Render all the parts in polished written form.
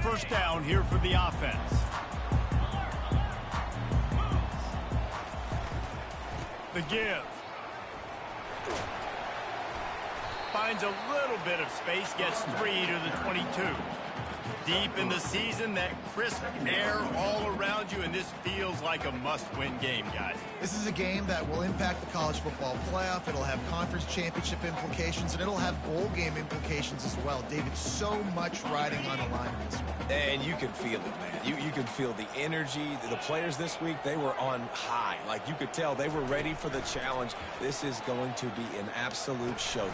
first down here for the offense. The give. Finds a little bit of space, gets 3 to the 22. Deep in the season, that crisp air all around you, and this feels like a must-win game, guys. This is a game that will impact the college football playoff. It'll have conference championship implications, and it'll have bowl game implications as well. David, so much riding on the line in this one. And you can feel it, man. You can feel the energy. The players this week, they were on high. Like, you could tell they were ready for the challenge. This is going to be an absolute showdown.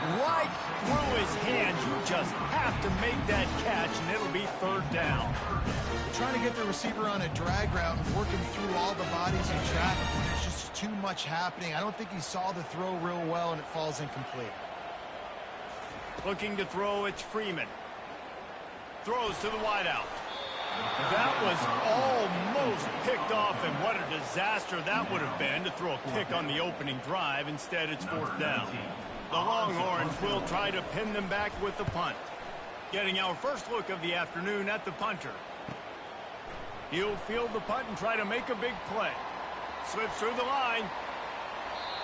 Right through his hands. You just have to make that catch, and it'll be third down. They're trying to get the receiver on a drag route and working through all the bodies in traffic. There's just too much happening. I don't think he saw the throw real well, and it falls incomplete. Looking to throw, it's Freeman. Throws to the wideout. That was almost picked off, and what a disaster that would have been to throw a pick on the opening drive. Instead, it's fourth down. The Longhorns will try to pin them back with the punt. Getting our first look of the afternoon at the punter. He'll field the punt and try to make a big play. Slips through the line.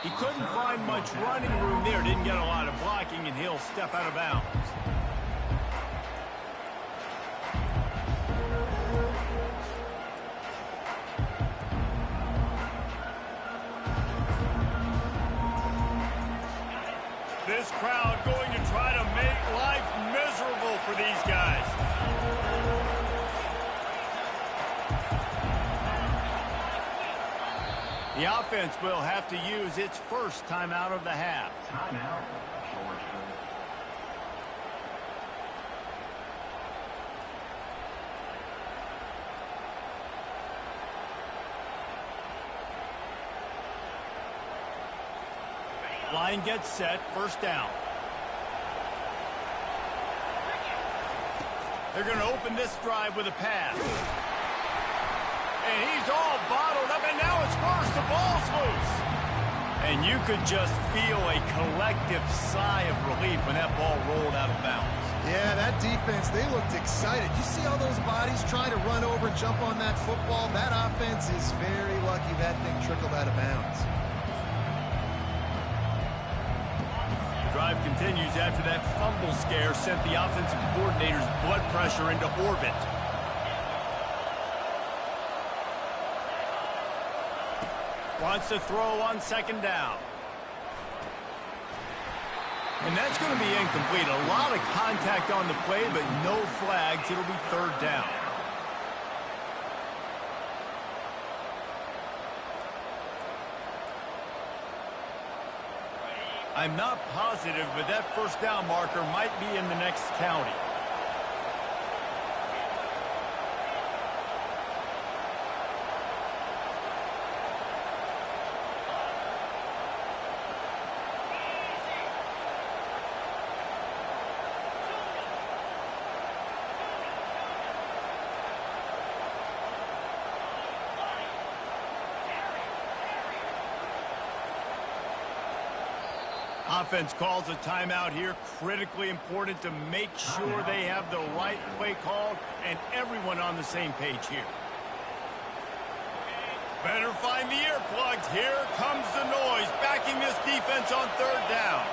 He couldn't find much running room there. Didn't get a lot of blocking, and he'll step out of bounds. This crowd going to try to make life miserable for these guys. The offense will have to use its first timeout of the half. Timeout, Georgia. Line gets set, first down. They're going to open this drive with a pass. And he's all bottled up, and now it's worse. The ball's loose. And you could just feel a collective sigh of relief when that ball rolled out of bounds. Yeah, that defense, they looked excited. You see all those bodies trying to run over and jump on that football? That offense is very lucky that thing trickled out of bounds. Drive continues after that fumble scare sent the offensive coordinator's blood pressure into orbit. Wants to throw on second down. And that's going to be incomplete. A lot of contact on the play, but no flags. It'll be third down. I'm not positive, but that first down marker might be in the next county. Offense calls a timeout here. Critically important to make sure they have the right play called and everyone on the same page here. Better find the earplugs. Here comes the noise, backing this defense on third down.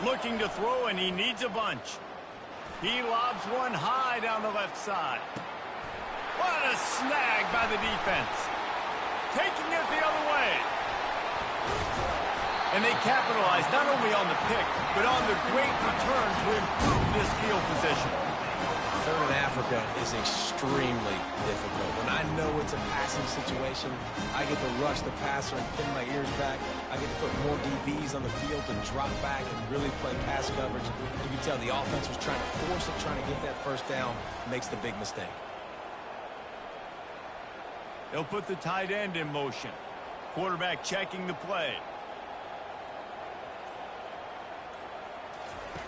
Looking to throw, and he needs a bunch. He lobs one high down the left side. What a snag by the defense. Taking it the other way. And they capitalize not only on the pick, but on the great return to improve this field position. Third in Africa is extremely difficult. When I know it's a passing situation, I get to rush the passer and pin my ears back. I get to put more DBs on the field to drop back and really play pass coverage. You can tell the offense was trying to force it, trying to get that first down, makes the big mistake. They'll put the tight end in motion. Quarterback checking the play.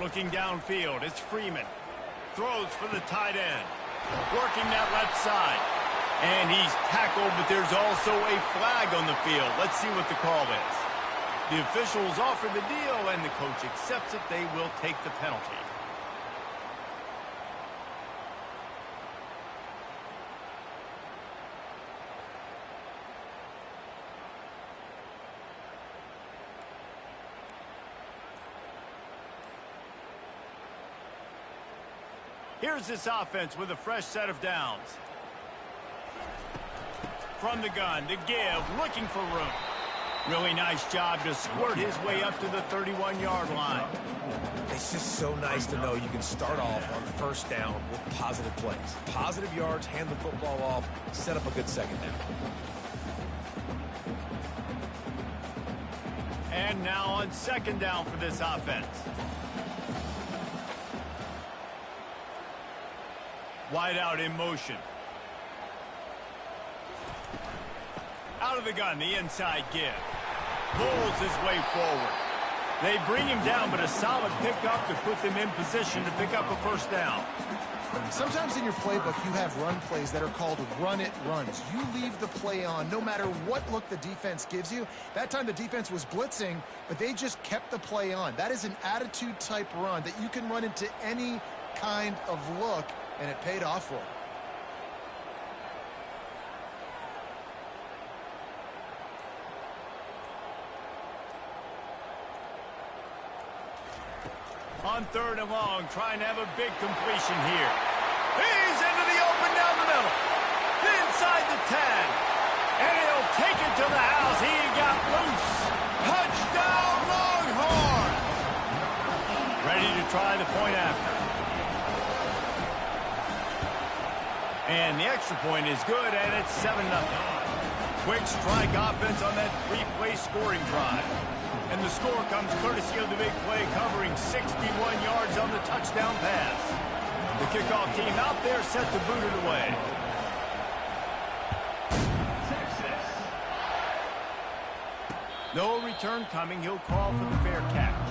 Looking downfield, it's Freeman. Throws for the tight end. Working that left side. And he's tackled, but there's also a flag on the field. Let's see what the call is. The officials offer the deal, and the coach accepts it. They will take the penalty. Here's this offense with a fresh set of downs. From the gun to give, looking for room. Really nice job to squirt his way up to the 31-yard line. It's just so nice to know you can start off on first down with positive plays. Positive yards, hand the football off, set up a good second down. And now on second down for this offense. Wide out in motion. Out of the gun, the inside give. Pulls his way forward. They bring him down, but a solid pickup to put them in position to pick up a first down. Sometimes in your playbook, you have run plays that are called run-it runs. You leave the play on no matter what look the defense gives you. That time the defense was blitzing, but they just kept the play on. That is an attitude-type run that you can run into any kind of look, and it paid off for him. On third and long, trying to have a big completion here. He's into the open down the middle. Inside the 10. And he'll take it to the house. He got loose. Touchdown, Longhorns. Ready to try the point after. And the extra point is good, and it's 7-0. Quick strike offense on that three-play scoring drive. And the score comes courtesy of the big play, covering 61 yards on the touchdown pass. The kickoff team out there set to boot it away. No return coming. He'll call for the fair catch.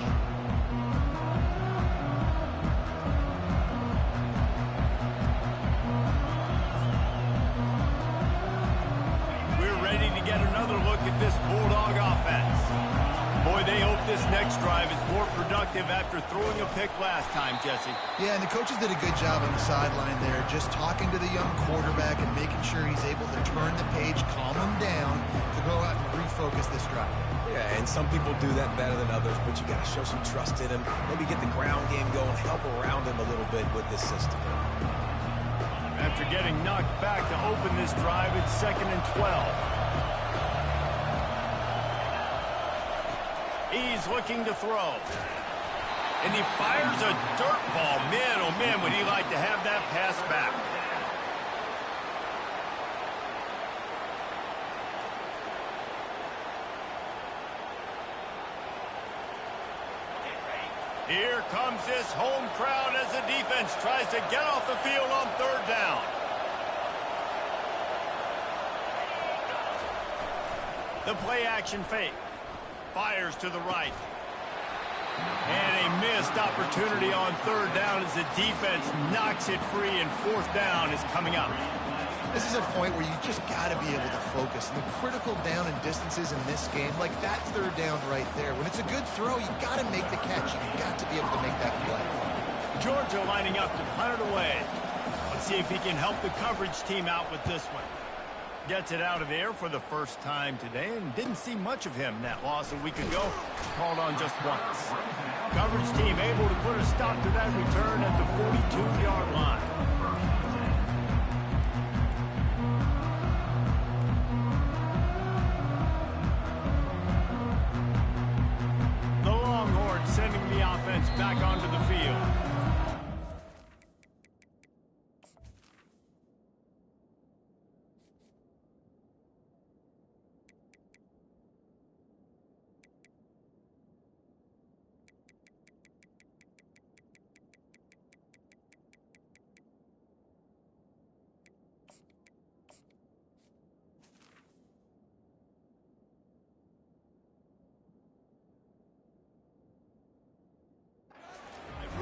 We're ready to get another look at this Bulldog offense. Boy, they hope this next drive is more productive after throwing a pick last time, Jesse. Yeah, and the coaches did a good job on the sideline there, just talking to the young quarterback and making sure he's able to turn the page, calm him down, to go out and refocus this drive. Yeah, and some people do that better than others, but you got to show some trust in him. Maybe get the ground game going, help around him a little bit with this system. After getting knocked back to open this drive, it's 2nd and 12. He's looking to throw. And he fires a dirt ball. Man, oh man, would he like to have that pass back. Here comes this home crowd as the defense tries to get off the field on third down. The play action fake. Fires to the right. And a missed opportunity on third down as the defense knocks it free, and fourth down is coming up. This is a point where you just got to be able to focus. And the critical down and distances in this game, like that third down right there. When it's a good throw, you got to make the catch. You got to be able to make that play. Georgia lining up to punt it away. Let's see if he can help the coverage team out with this one. Gets it out of there for the first time today, and didn't see much of him. That loss a week ago, called on just once. Coverage team able to put a stop to that return at the 42-yard line. The Longhorns sending the offense back onto the field.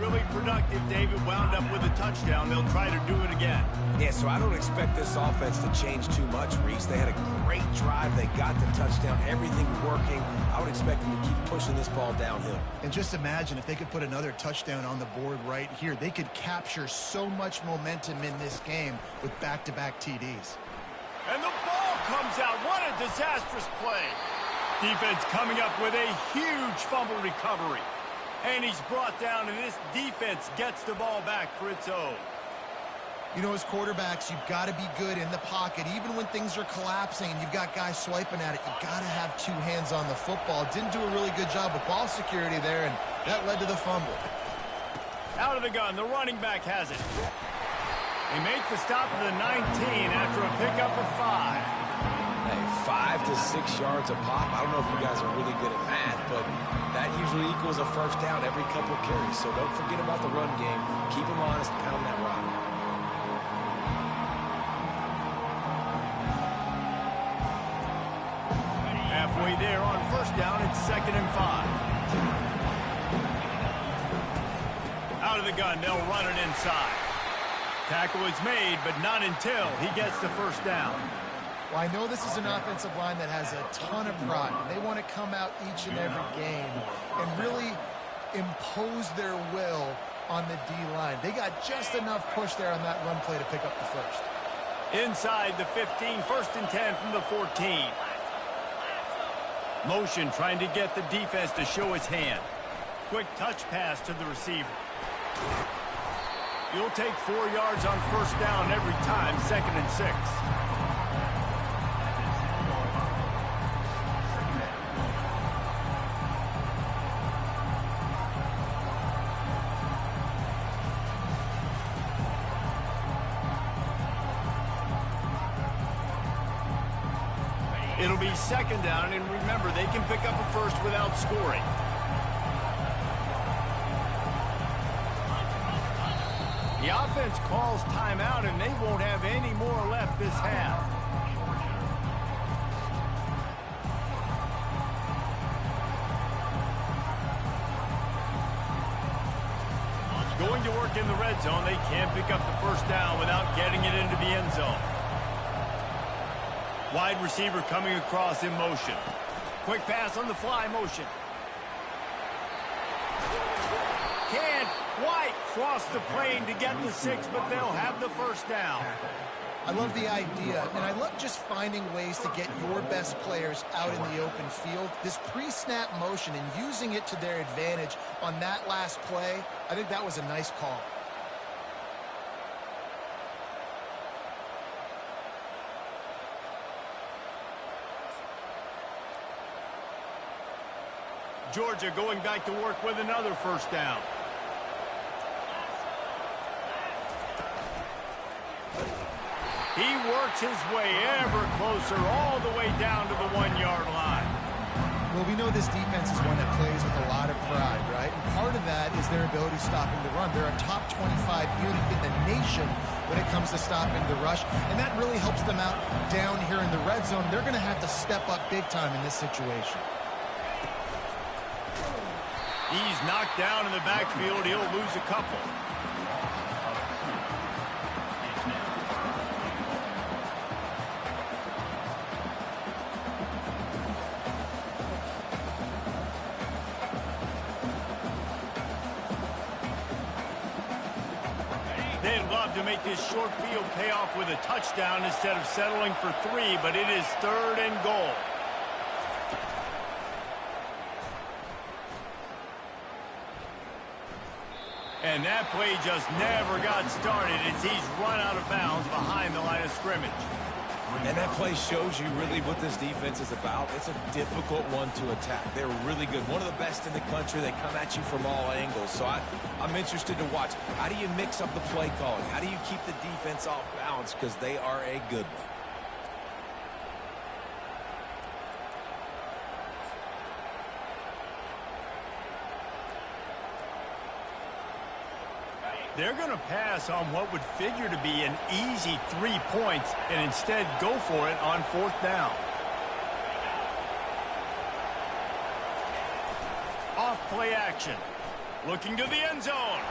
really productive. David wound up with a touchdown. They'll try to do it again. Yeah, so I don't expect this offense to change too much, Reese. They had a great drive. They got the touchdown. Everything working. I would expect them to keep pushing this ball downhill. And just imagine if they could put another touchdown on the board right here. They could capture so much momentum in this game with back-to-back TDs. And the ball comes out. What a disastrous play. Defense coming up with a huge fumble recovery. And he's brought down, and this defense gets the ball back for its own. You know, as quarterbacks, you've got to be good in the pocket. Even when things are collapsing and you've got guys swiping at it, you've got to have two hands on the football. Didn't do a really good job with ball security there, and that led to the fumble. Out of the gun, the running back has it. They make the stop at the 19 after a pickup of 5. Hey, 5 to 6 yards a pop. I don't know if you guys are really good at math, but that usually equals a first down every couple carries. So don't forget about the run game. Keep them honest, pound that rock. Halfway there on first down, it's 2nd and 5. Out of the gun, they'll run it inside. Tackle is made, but not until he gets the first down. Well, I know this is an offensive line that has a ton of pride. They want to come out each and every game and really impose their will on the D-line. They got just enough push there on that run play to pick up the first. Inside the 15, 1st and 10 from the 14. Motion trying to get the defense to show his hand. Quick touch pass to the receiver. You'll take 4 yards on first down every time, 2nd and 6. It'll be 2nd down, and remember, they can pick up a first without scoring. The offense calls timeout, and they won't have any more left this half. Going to work in the red zone. They can't pick up the first down without getting it into the end zone. Wide receiver coming across in motion. Quick pass on the fly motion. Can't quite cross the plane to get the 6, but they'll have the first down. I love the idea, and I love just finding ways to get your best players out in the open field. This pre-snap motion and using it to their advantage on that last play, I think that was a nice call. Georgia going back to work with another first down. He works his way ever closer all the way down to the 1-yard line. Well, we know this defense is one that plays with a lot of pride, right? And part of that is their ability stopping the run. They're a top 25 unit in the nation when it comes to stopping the rush, and that really helps them out down here in the red zone. They're going to have to step up big time in this situation. He's knocked down in the backfield. He'll lose a couple. They'd love to make this short field pay off with a touchdown instead of settling for 3, but it is 3rd and goal. And that play just never got started as he's run out of bounds behind the line of scrimmage. And that play shows you really what this defense is about. It's a difficult one to attack. They're really good. One of the best in the country. They come at you from all angles. So I'm interested to watch. How do you mix up the play calling? How do you keep the defense off balance? Because they are a good one. They're going to pass on what would figure to be an easy 3 points and instead go for it on 4th down. Off play action. Looking to the end zone.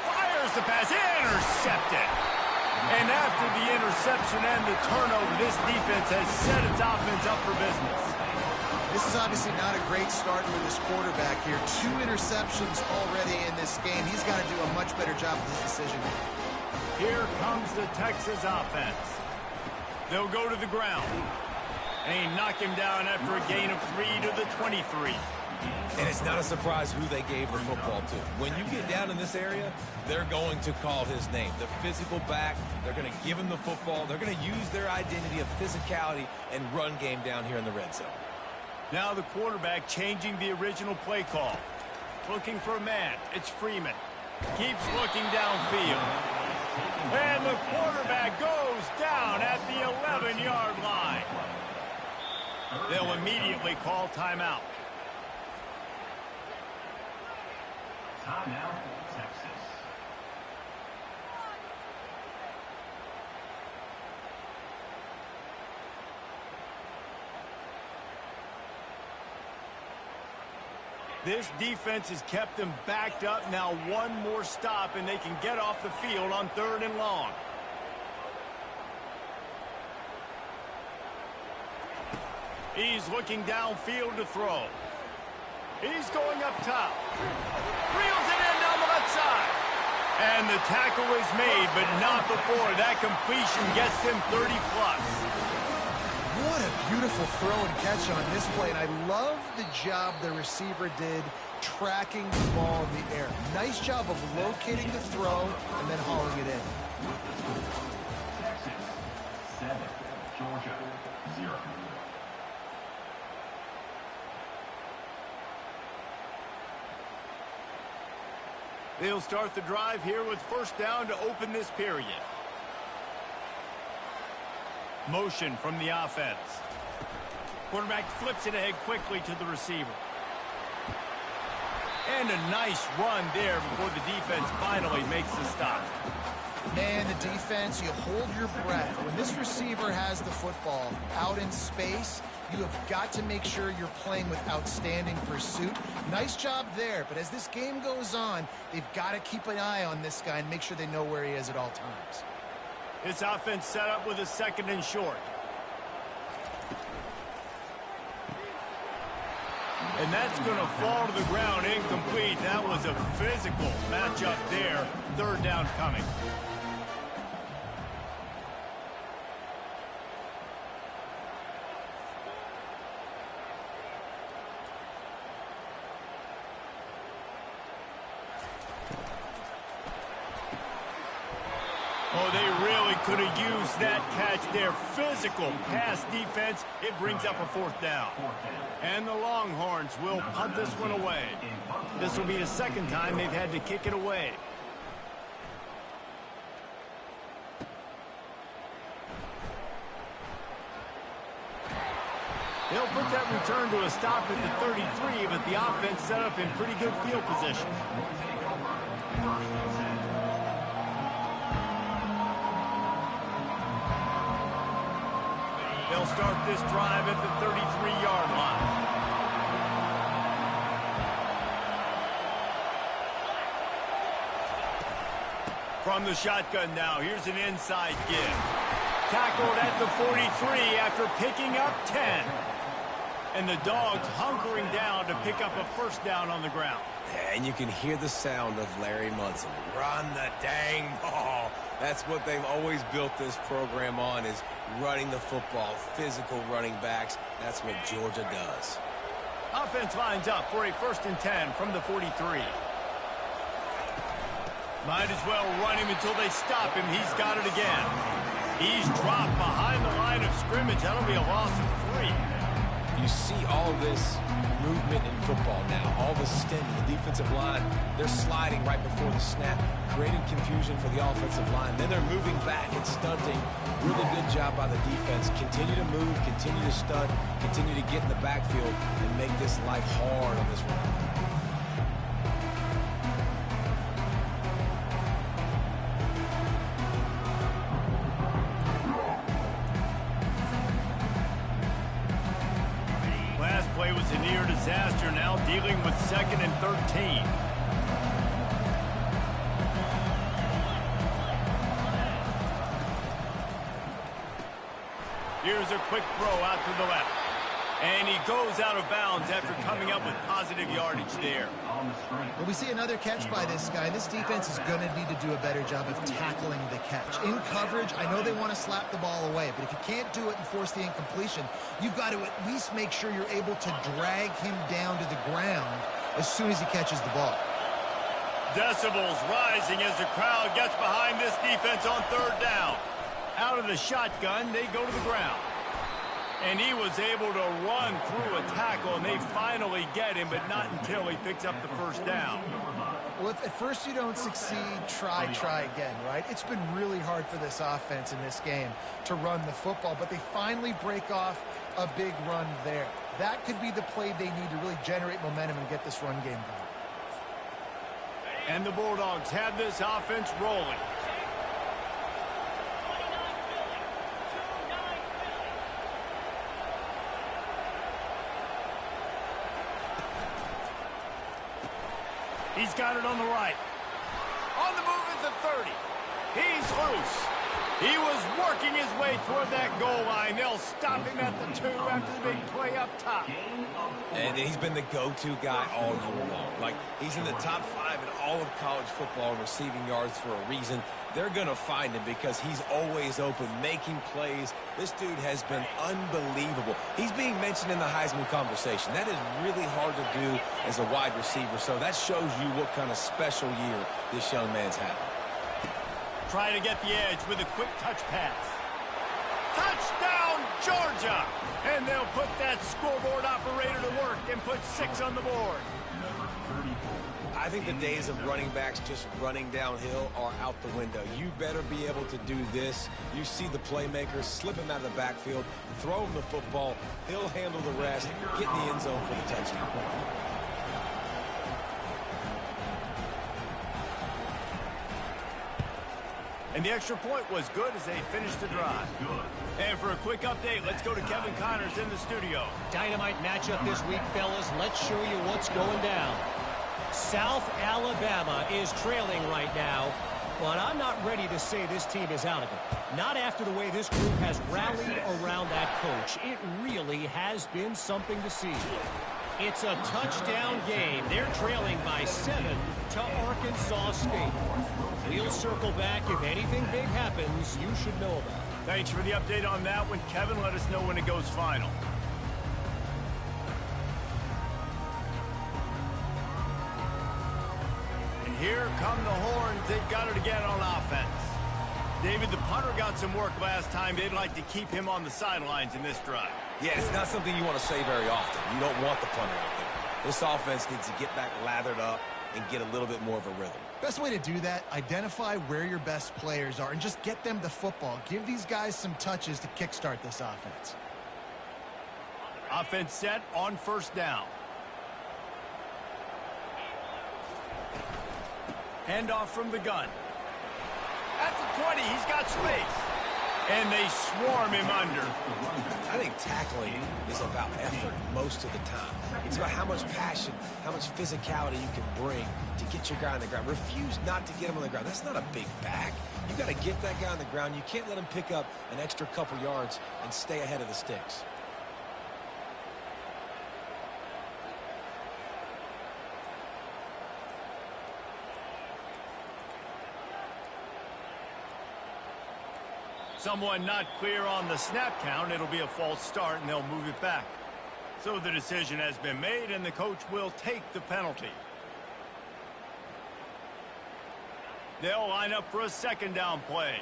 Fires the pass. Intercepted. And after the interception and the turnover, this defense has set its offense up for business. This is obviously not a great start for this quarterback here. 2 interceptions already in this game. He's got to do a much better job with his decision. Here comes the Texas offense. They'll go to the ground. And he knocked him down after a gain of 3 to the 23. And it's not a surprise who they gave the football to. When you get down in this area, they're going to call his name. The physical back, they're going to give him the football. They're going to use their identity of physicality and run game down here in the red zone. Now the quarterback changing the original play call. Looking for a man. It's Freeman. Keeps looking downfield. And the quarterback goes down at the 11-yard line. They'll immediately call timeout. Timeout, Texas. This defense has kept them backed up. Now one more stop, and they can get off the field on 3rd and long. He's looking downfield to throw. He's going up top. Reels it in down the left side. And the tackle is made, but not before. That completion gets him 30-plus. What a beautiful throw and catch on this play. And I love the job the receiver did tracking the ball in the air. Nice job of locating the throw and then hauling it in. Texas 7, Georgia 0. They'll start the drive here with 1st down to open this period. Motion from the offense. Quarterback flips it ahead quickly to the receiver. And a nice run there before the defense finally makes the stop. Man, the defense, you hold your breath. When this receiver has the football out in space, you have got to make sure you're playing with outstanding pursuit. Nice job there, but as this game goes on, they've got to keep an eye on this guy and make sure they know where he is at all times. This offense set up with a 2nd and short. And that's going to fall to the ground incomplete. That was a physical matchup there. 3rd down coming. Oh, they really could have used that catch there. Physical pass defense. It brings up a 4th down. And the Longhorns will punt this one away. This will be the 2nd time they've had to kick it away. They'll put that return to a stop at the 33, but the offense set up in pretty good field position. They'll start this drive at the 33-yard line. From the shotgun now, here's an inside give. Tackled at the 43 after picking up 10. And the Dogs hunkering down to pick up a 1st down on the ground. And you can hear the sound of Larry Munson. Run the dang ball. That's what they've always built this program on, is running the football, physical running backs. That's what Georgia does. Offense lines up for a 1st and 10 from the 43. Might as well run him until they stop him. He's got it again. He's dropped behind the line of scrimmage. That'll be a loss of 3. You see all this movement in football now, all the stint in the defensive line. They're sliding right before the snap, creating confusion for the offensive line. Then they're moving back and stunting. Really good job by the defense. Continue to move, continue to stunt, continue to get in the backfield and make this life hard on this running back. Last play was a near disaster. Now dealing with 2nd and 13. Here's a quick throw out to the left. And he goes out of bounds after coming up with positive yardage there. Well, we see another catch by this guy. This defense is going to need to do a better job of tackling the catch. In coverage, I know they want to slap the ball away, but if you can't do it and force the incompletion, you've got to at least make sure you're able to drag him down to the ground as soon as he catches the ball. Decibels rising as the crowd gets behind this defense on 3rd down. Out of the shotgun, they go to the ground. And he was able to run through a tackle, and they finally get him, but not until he picks up the 1st down. Well, if at first you don't succeed, try again, right? It's been really hard for this offense in this game to run the football, but they finally break off a big run there. That could be the play they need to really generate momentum and get this run game going. And the Bulldogs have this offense rolling. He's got it on the right. On the move at the 30. He's loose. He was working his way toward that goal line. They'll stop him at the 2 after the big play up top. And he's been the go-to guy all year long. Like, he's in the top 5 in all of college football in receiving yards for a reason. They're going to find him because he's always open, making plays. This dude has been unbelievable. He's being mentioned in the Heisman conversation. That is really hard to do as a wide receiver, so that shows you what kind of special year this young man's having. Try to get the edge with a quick touch pass. Touchdown, Georgia! And they'll put that scoreboard operator to work and put 6 on the board. I think the days of running backs just running downhill are out the window. You better be able to do this. You see the playmaker, slip him out of the backfield, throw him the football, he'll handle the rest, get in the end zone for the touchdown. And the extra point was good as they finished the drive. And for a quick update, let's go to Kevin Connors in the studio. Dynamite matchup this week, fellas. Let's show you what's going down. South Alabama is trailing right now, but I'm not ready to say this team is out of it. Not after the way this group has rallied around that coach. It really has been something to see. It's a touchdown game. They're trailing by 7 to Arkansas State. We'll circle back. If anything big happens, you should know about it. Thanks for the update on that one, Kevin. Let us know when it goes final. And here come the horns. They've got it again on offense. David, the punter got some work last time. They'd like to keep him on the sidelines in this drive. Yeah, it's not something you want to say very often. You don't want the punter out there. This offense needs to get back lathered up and get a little bit more of a rhythm. Best way to do that, identify where your best players are and just get them the football. Give these guys some touches to kickstart this offense. Offense set on 1st down. Handoff from the gun. At the 20, he's got space. And they swarm him under. I think tackling is about effort most of the time. It's about how much passion, how much physicality you can bring to get your guy on the ground. Refuse not to get him on the ground. That's not a big back. You got to get that guy on the ground. You can't let him pick up an extra couple yards and stay ahead of the sticks. Someone not clear on the snap count. It'll be a false start, and they'll move it back. So the decision has been made, and the coach will take the penalty. They'll line up for a 2nd down play.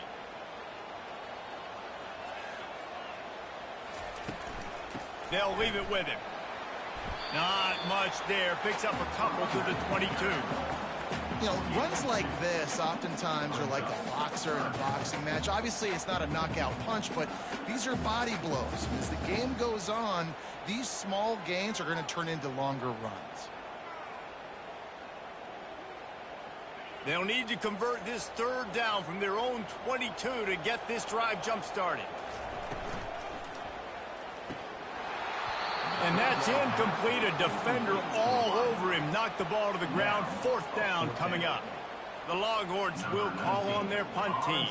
They'll leave it with him. Not much there. Picks up a couple to the 22. You know, runs like this oftentimes are like a boxer in a boxing match. Obviously, it's not a knockout punch, but these are body blows. As the game goes on, these small gains are going to turn into longer runs. They'll need to convert this 3rd down from their own 22 to get this drive jump-started. And that's incomplete. A defender all over him. Knocked the ball to the ground. 4th down coming up. The Longhorns will call on their punt team.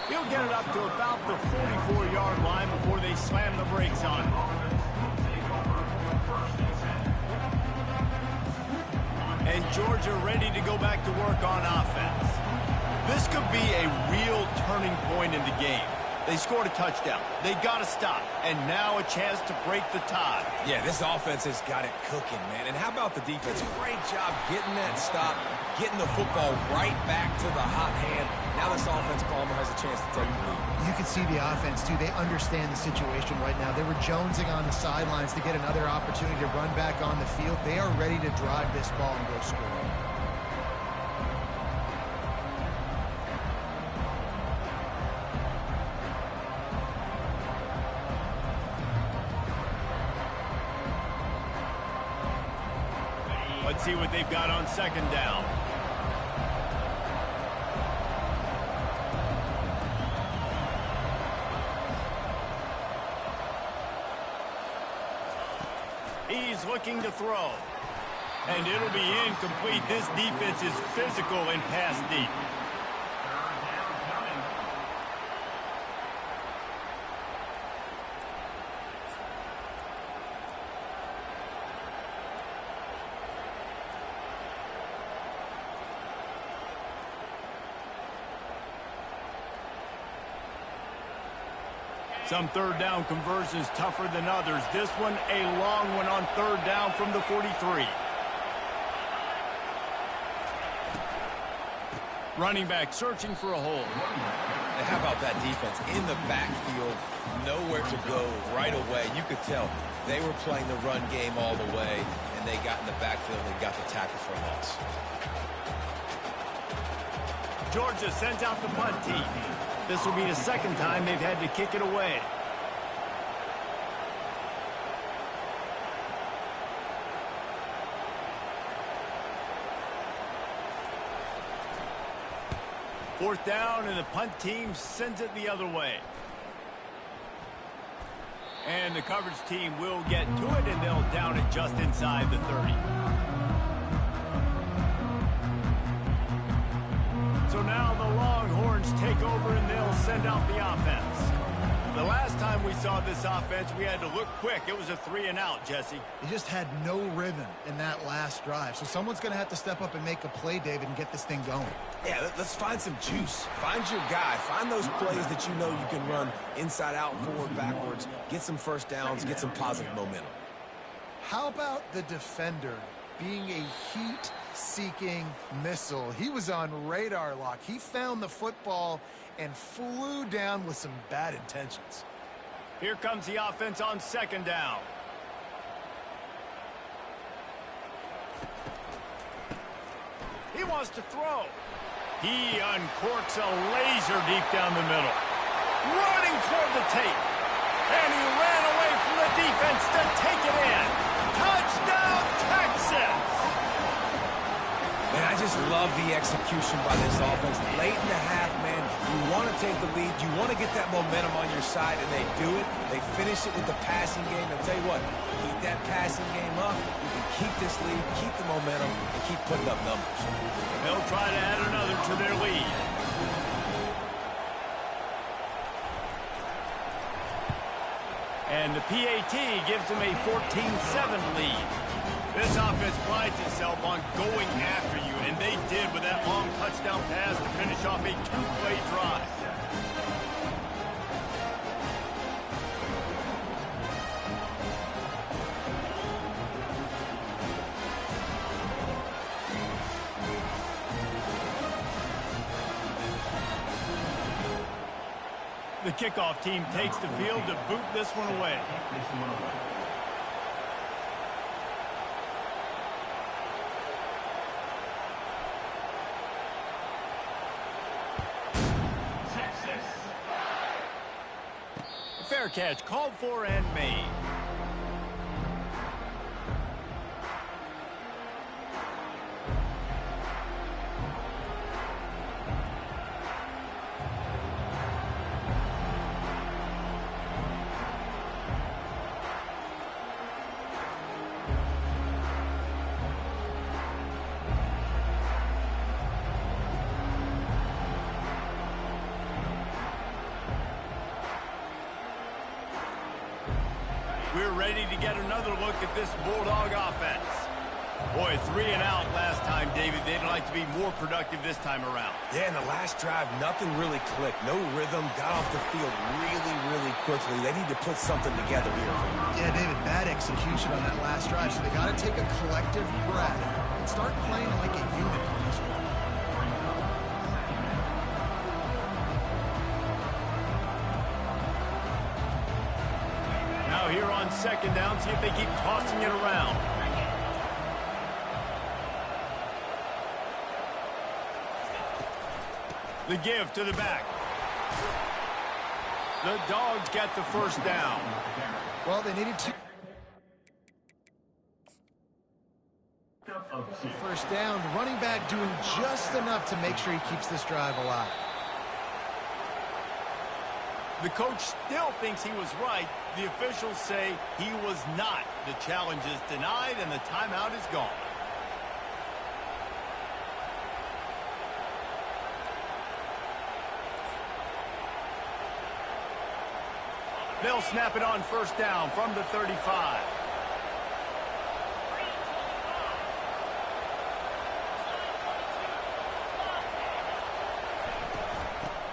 He'll get it up to about the 44-yard line before they slam the brakes on it. And Georgia ready to go back to work on offense. This could be a real turning point in the game. They scored a touchdown. They got to stop. And now a chance to break the tie. Yeah, this offense has got it cooking, man. And how about the defense? Great job getting that stop, getting the football right back to the hot hand. Now this offense, Palmer, has a chance to take the lead. You can see the offense, too. They understand the situation right now. They were jonesing on the sidelines to get another opportunity to run back on the field. They are ready to drive this ball and go score. Let's see what they've got on 2nd down. He's looking to throw. And it'll be incomplete. This defense is physical and pass deep. Some 3rd down conversions tougher than others. This one a long one on 3rd down from the 43. Running back searching for a hole. And how about that defense in the backfield, nowhere to go right away. You could tell they were playing the run game all the way, and they got in the backfield and got the tackle for a loss. Georgia sends out the punt team. This will be the 2nd time they've had to kick it away. Fourth down, and the punt team sends it the other way. And the coverage team will get to it, and they'll down it just inside the 30. So now the Longhorns take over, and they'll send out the offense. The last time we saw this offense, we had to look quick. It was a 3-and-out, Jesse. They just had no rhythm in that last drive. So someone's going to have to step up and make a play, David, and get this thing going. Yeah, let's find some juice. Find your guy. Find those plays that you know you can run inside out, forward, backwards. Get some first downs. Get some positive momentum. How about the defender being a heat-seeking missile? He was on radar lock. He found the football and flew down with some bad intentions. Here comes the offense on 2nd down. He wants to throw. He uncorks a laser deep down the middle. Running toward the tape. And he ran away from the defense to take it in. Touchdown, Texas! And I just love the execution by this offense. Late in the half, man, you want to take the lead. You want to get that momentum on your side, and they do it. They finish it with the passing game. I'll tell you what, keep that passing game up. You can keep this lead, keep the momentum, and keep putting up numbers. They'll try to add another to their lead. And the PAT gives them a 14-7 lead. This offense prides itself on going after you, and they did with that long touchdown pass to finish off a 2-play drive. The kickoff team takes the field to boot this one away. Fair catch called for and made. ready to get another look at this Bulldog offense. Boy, 3 and out last time, David. They'd like to be more productive this time around. Yeah, in the last drive, nothing really clicked. No rhythm, got off the field really quickly. They need to put something together here. Yeah, David, bad execution on that last drive, so they got to take a collective breath and start playing like a unit on this one. Now here on second down, see if they keep tossing it around. The give to the back. The Dogs get the first down. Well, they needed to. First down, the running back doing just enough to make sure he keeps this drive alive. The coach still thinks he was right. The officials say he was not. The challenge is denied and the timeout is gone. They'll snap it on first down from the 35.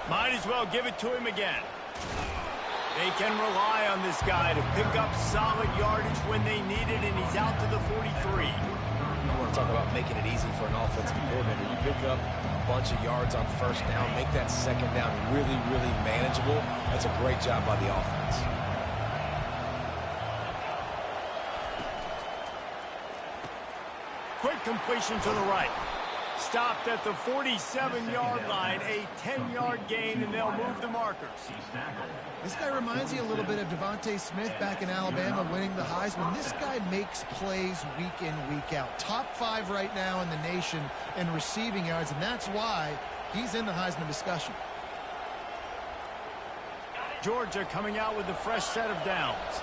Might as well give it to him again. They can rely on this guy to pick up solid yardage when they need it, and he's out to the 43. I want to talk about making it easy for an offensive coordinator. You pick up a bunch of yards on first down, make that second down really manageable. That's a great job by the offense. Quick completion to the right. Stopped at the 47-yard line, a 10-yard gain, and they'll move the markers. This guy reminds you a little bit of Devontae Smith back in Alabama winning the Heisman. This guy makes plays week in, week out. Top 5 right now in the nation in receiving yards, and that's why he's in the Heisman discussion. Georgia coming out with a fresh set of downs.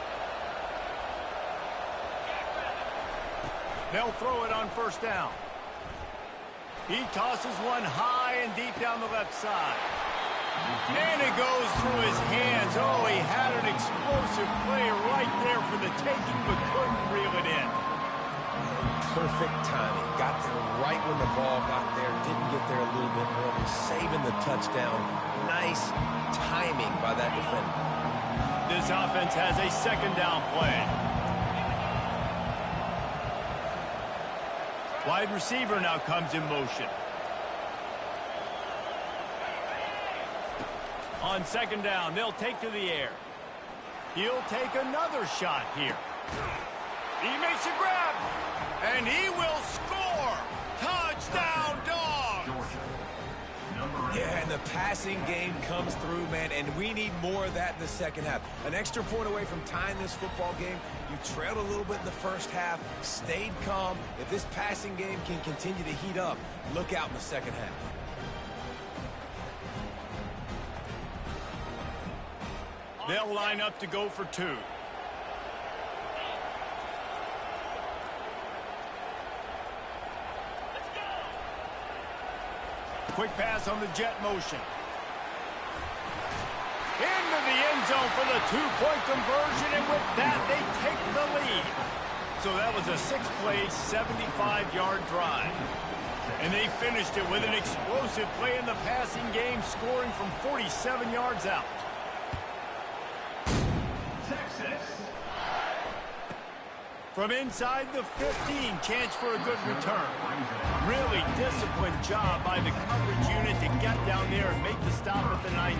They'll throw it on first down. He tosses one high and deep down the left side. And it goes through his hands. Oh, he had an explosive play right there for the taking, but couldn't reel it in. Perfect timing. Got there right when the ball got there. Didn't get there a little bit early. Saving the touchdown. Nice timing by that defender. This offense has a second down play. Wide receiver now comes in motion. On second down, they'll take to the air. He'll take another shot here. He makes a grab, and he will score. Touchdown, Dogs! Yeah, and the passing game comes through, man, and we need more of that in the second half. An extra point away from tying this football game. You trailed a little bit in the first half, stayed calm. If this passing game can continue to heat up, look out in the second half. They'll line up to go for 2. Quick pass on the jet motion. Into the end zone for the 2-point conversion, and with that, they take the lead. So that was a 6-play, 75-yard drive. And they finished it with an explosive play in the passing game, scoring from 47 yards out. From inside the 15, chance for a good return. Really disciplined job by the coverage unit to get down there and make the stop at the 19.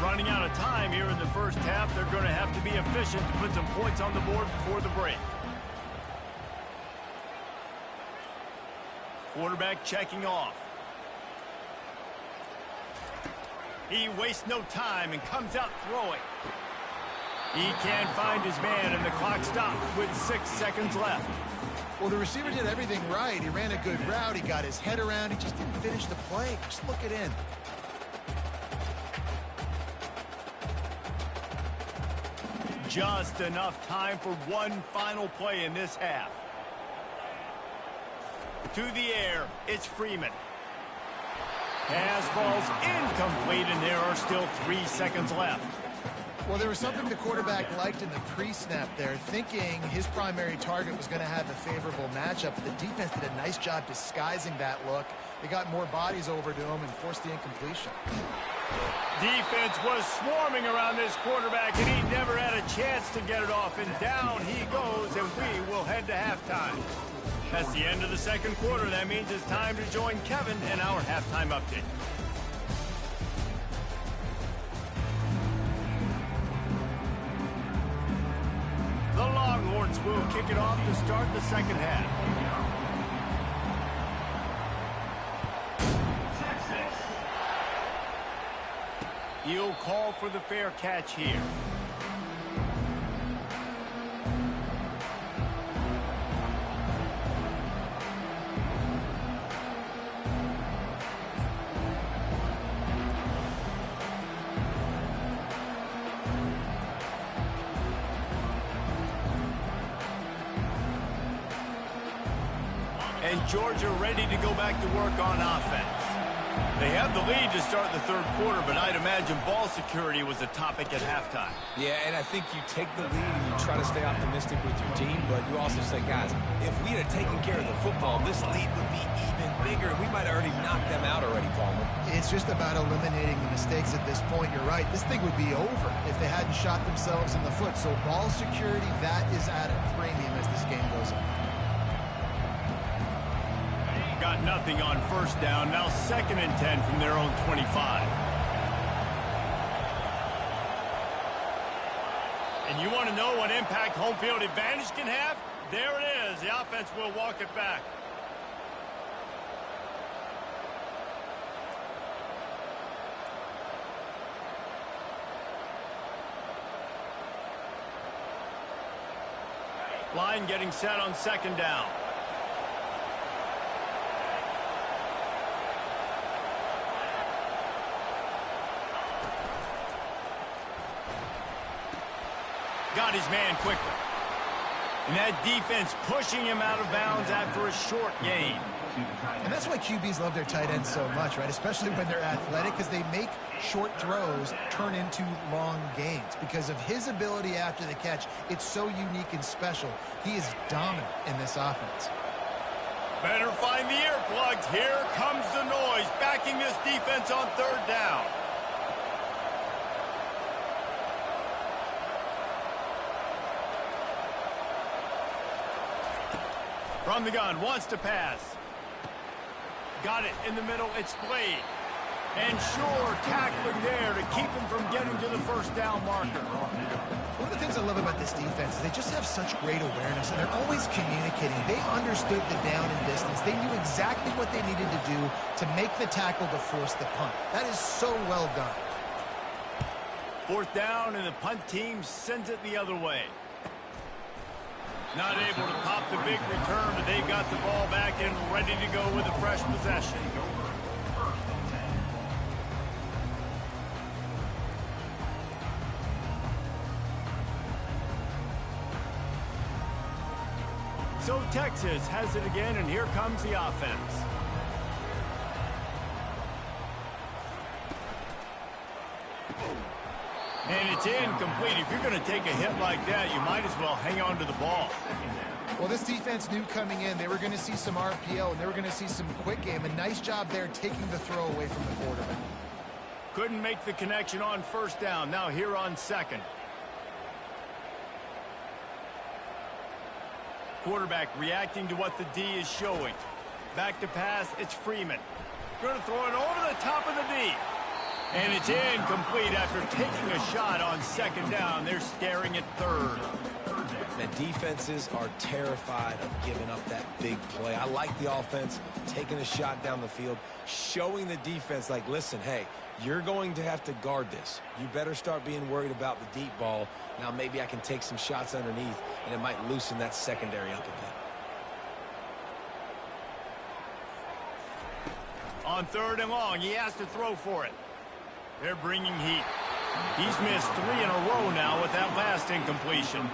Running out of time here in the first half, they're going to have to be efficient to put some points on the board before the break. Quarterback checking off. He wastes no time and comes out throwing. He can't find his man, and the clock stops with 6 seconds left. Well, the receiver did everything right. He ran a good route. He got his head around. He just didn't finish the play. Just look it in. Just enough time for one final play in this half. To the air, it's Freeman. Pass falls incomplete, and there are still 3 seconds left. Well, there was something the quarterback liked in the pre-snap there, thinking his primary target was going to have a favorable matchup. But the defense did a nice job disguising that look. They got more bodies over to him and forced the incompletion. Defense was swarming around this quarterback, and he never had a chance to get it off. And down he goes, and we will head to halftime. That's the end of the second quarter. That means it's time to join Kevin in our halftime update. The Longhorns will kick it off to start the second half. He'll call for the fair catch here. And Georgia ready to go back to work on offense. They have the lead to start the third quarter, but I'd imagine ball security was a topic at halftime. Yeah, and I think you take the lead and you try to stay optimistic with your team, but you also say, guys, if we had taken care of the football, this lead would be even bigger. We might have already knocked them out already, Palmer. It's just about eliminating the mistakes at this point. You're right. This thing would be over if they hadn't shot themselves in the foot. So ball security, that is at a premium as this game goes on. Got nothing on first down. Now 2nd and 10 from their own 25. And you want to know what impact home field advantage can have? There it is. The offense will walk it back. Line getting set on 2nd down. Got his man quickly. And that defense pushing him out of bounds after a short gain. And that's why QBs love their tight ends so much, right? Especially when they're athletic, because they make short throws turn into long gains. Because of his ability after the catch, it's so unique and special. He is dominant in this offense. Better find the earplugs. Here comes the noise, backing this defense on 3rd down. From the gun, wants to pass. Got it in the middle, it's Blade. And sure, tackling there to keep him from getting to the first down marker. One of the things I love about this defense is they just have such great awareness, and they're always communicating. They understood the down and distance. They knew exactly what they needed to do to make the tackle to force the punt. That is so well done. 4th down, and the punt team sends it the other way. Not able to pop the big return, but they've got the ball back and ready to go with a fresh possession. So Texas has it again, and here comes the offense. And it's incomplete. If you're going to take a hit like that, you might as well hang on to the ball. Well, this defense knew coming in they were going to see some RPO, and they were going to see some quick game. A nice job there taking the throw away from the quarterback. Couldn't make the connection on 1st down. Now here on 2nd. Quarterback reacting to what the D is showing. Back to pass, it's Freeman. Going to throw it over the top of the D. And it's incomplete after taking a shot on 2nd down. They're staring at 3rd. The defenses are terrified of giving up that big play. I like the offense taking a shot down the field, showing the defense like, listen, hey, you're going to have to guard this. You better start being worried about the deep ball. Now maybe I can take some shots underneath, and it might loosen that secondary up a bit. On 3rd and long, he has to throw for it. They're bringing heat. He's missed 3 in a row now with that last incompletion.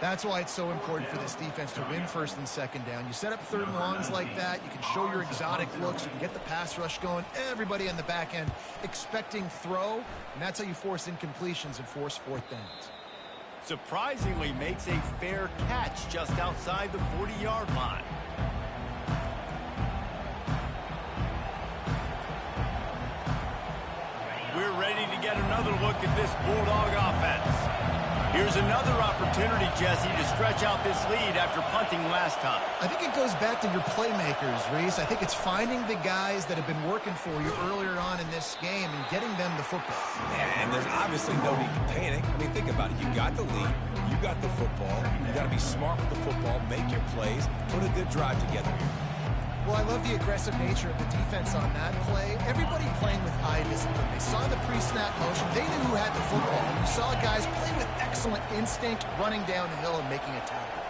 That's why it's so important for this defense to win first and second down. You set up third and longs like that. You can show your exotic looks. You can get the pass rush going. Everybody on the back end expecting throw, and that's how you force incompletions and force fourth downs. Surprisingly makes a fair catch just outside the 40-yard line. We're ready to get another look at this Bulldog offense. Here's another opportunity, Jesse, to stretch out this lead after punting last time. I think it goes back to your playmakers, Reese. I think it's finding the guys that have been working for you earlier on in this game and getting them the football. Yeah, and there's obviously no need to panic. I mean, think about it. You got the lead. You got the football. You got to be smart with the football, make your plays, put a good drive together here. Well, I love the aggressive nature of the defense on that play. Everybody playing with eye discipline. They saw the pre-snap motion. They knew who had the football. And you saw guys playing with excellent instinct, running down the hill and making a tackle.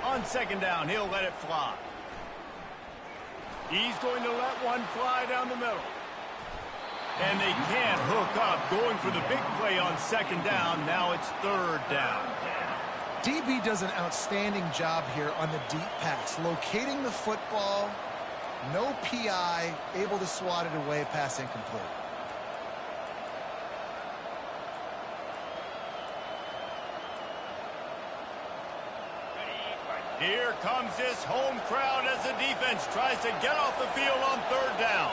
On second down, he'll let it fly. He's going to let one fly down the middle. And they can't hook up, going for the big play on second down. Now it's third down. DB does an outstanding job here on the deep pass. Locating the football, no PI, able to swat it away, pass incomplete. Here comes this home crowd as the defense tries to get off the field on third down.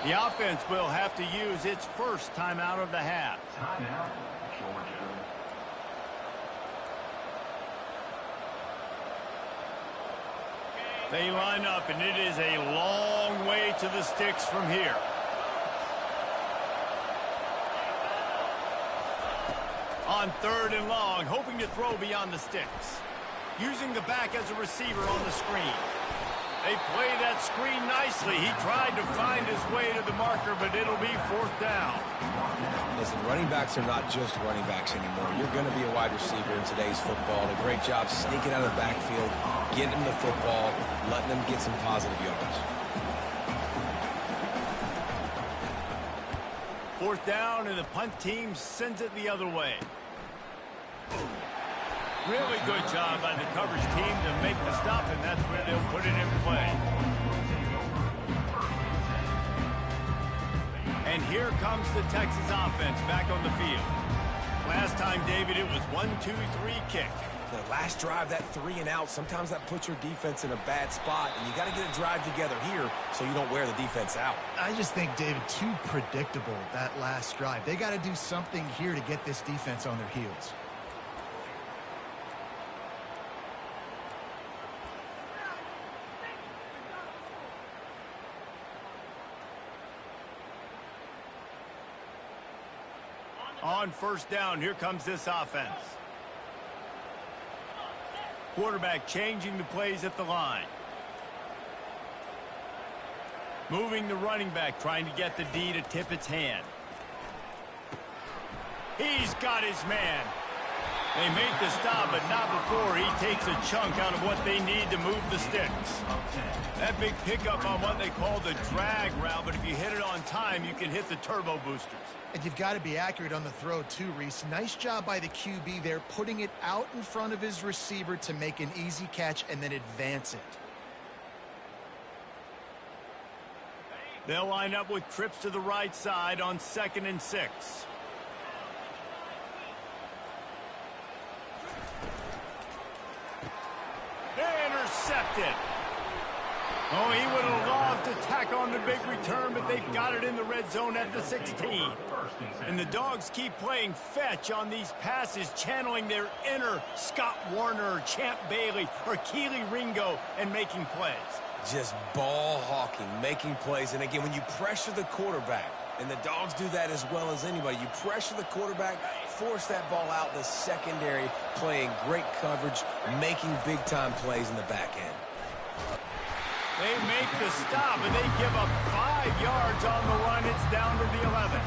The offense will have to use its first timeout of the half. Timeout, Georgia. They line up, and it is a long way to the sticks from here. On third and long, hoping to throw beyond the sticks. Using the back as a receiver on the screen. They play that screen nicely. He tried to find his way to the marker, but it'll be fourth down. Listen, running backs are not just running backs anymore. You're going to be a wide receiver in today's football. A great job sneaking out of the backfield, getting them the football, letting them get some positive yards. Fourth down, and the punt team sends it the other way. Really good job by the coverage team to make the stop, and that's where they'll put it in play. And here comes the Texas offense back on the field. Last time, David, it was 1-2-3 kick. The last drive, that 3 and out, sometimes that puts your defense in a bad spot, and you got to get a drive together here so you don't wear the defense out. I just think, David, too predictable, that last drive. They got to do something here to get this defense on their heels. On first down, here comes this offense. Quarterback changing the plays at the line. Moving the running back, trying to get the D to tip its hand. He's got his man. They make the stop, but not before he takes a chunk out of what they need to move the sticks. That big pickup on what they call the drag route, but if you hit it on time, you can hit the turbo boosters. And you've got to be accurate on the throw too, Reese. Nice job by the QB there, putting it out in front of his receiver to make an easy catch and then advance it. They'll line up with trips to the right side on 2nd and 6. Intercepted. Oh, he would have loved to tack on the big return, but they've got it in the red zone at the 16. And the Dogs keep playing fetch on these passes, channeling their inner Scott Warner, or Champ Bailey, or Keely Ringo, and making plays. Just ball hawking, making plays. And again, when you pressure the quarterback, and the Dogs do that as well as anybody, you pressure the quarterback, force that ball out in the secondary, playing great coverage, making big-time plays in the back end. They make the stop, and they give up 5 yards on the run. It's down to the 11.